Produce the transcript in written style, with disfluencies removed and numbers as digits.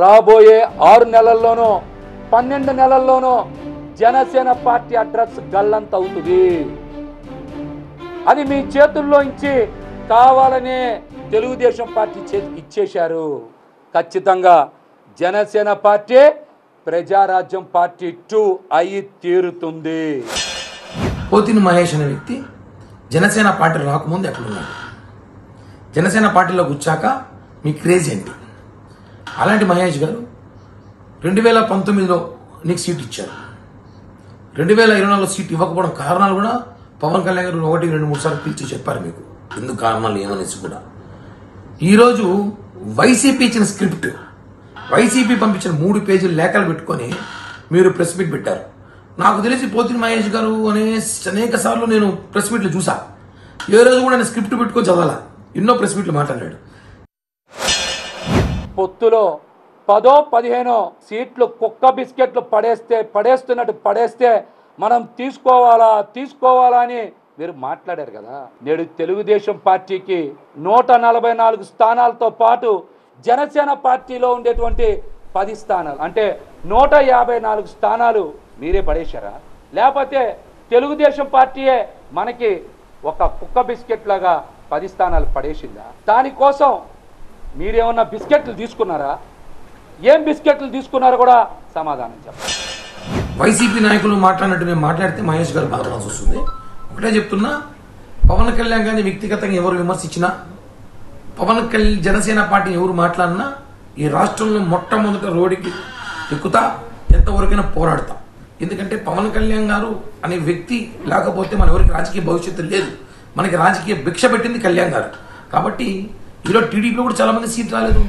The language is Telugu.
రాబోయే 6 నెలల్లోనో 12 నెలల్లోనో జనసేన పార్టీ అడ్రస్ గల్లంత అవుతుంది. అది మీ చేతుల్లో నుంచి కావాలనే తెలుగుదేశం పార్టీ చేతికి ఇచ్చేశారు. ఖచ్చితంగా జనసేన పార్టీ ప్రజారాజ్యం పార్టీ 2 అయి తీరుతుంది. పోతిని మహేష్ అనే వ్యక్తి జనసేన పార్టీ రాకముందు ఎక్కడున్నాడు, జనసేన పార్టీలోకి వచ్చాక మీ క్రేజ్ ఏంటి? అలాంటి మహేష్ గారు 2019లో నీకు సీట్ ఇచ్చారు. 2024లో సీట్ ఇవ్వకపోవడం కారణాలు కూడా పవన్ కళ్యాణ్ గారు 1, 2, 3 సార్లు పిలిచి చెప్పారు మీకు ఎందుకు కారణాలు ఏమనేసి కూడా. ఈరోజు వైసీపీ ఇచ్చిన స్క్రిప్ట్, వైసీపీ పంపించిన 3 పేజీల లేఖలు పెట్టుకొని మీరు ప్రెస్ మీట్ పెట్టారు. నాకు తెలిసి పోతిని మహేష్ గారు అనేక సార్లు నేను ప్రెస్ మీట్లు చూసా. ఏ రోజు కూడా నేను స్క్రిప్ట్ పెట్టుకొని చదవాలా, ఎన్నో ప్రెస్ మీట్లు మాట్లాడాడు. పొత్తులో 10, 15 సీట్లు కుక్క బిస్కెట్లు పడేస్తున్నట్టు పడేస్తే మనం తీసుకోవాలా అని మీరు మాట్లాడారు కదా. నేడు తెలుగుదేశం పార్టీకి 144 స్థానాలతో పాటు జనసేన పార్టీలో ఉండేటువంటి 10 స్థానాలు అంటే 154 స్థానాలు మీరే పడేశారా? లేకపోతే తెలుగుదేశం పార్టీయే మనకి ఒక కుక్క బిస్కెట్ లాగా 10 స్థానాలు పడేసిందా? దానికోసం మీరేమన్నా బిస్కెట్లు తీసుకున్నారా? ఏం బిస్కెట్లు తీసుకున్నారో కూడా సమాధానం చెప్పండి. వైసీపీ నాయకులు మాట్లాడినట్టు నేను మాట్లాడితే మహేష్ గారు బాధపడాల్సి వస్తుంది. ఒకటే చెప్తున్నా, పవన్ కళ్యాణ్ గారిని వ్యక్తిగతంగా ఎవరు విమర్శించినా, పవన్ కళ్యాణ్ జనసేన పార్టీని ఎవరు మాట్లాడినా ఈ రాష్ట్రంలో మొట్టమొదట రోడ్డుకి ఎక్కుతా ఎంతవరకైనా పోరాడతాం. ఎందుకంటే పవన్ కళ్యాణ్ గారు అనే వ్యక్తి లేకపోతే మన ఎవరికి రాజకీయ భవిష్యత్తు లేదు. మనకి రాజకీయ భిక్ష పెట్టింది కళ్యాణ్ గారు. కాబట్టి ఈరోజు టీడీపీలో కూడా చాలా మంది సీట్ రాలేదు.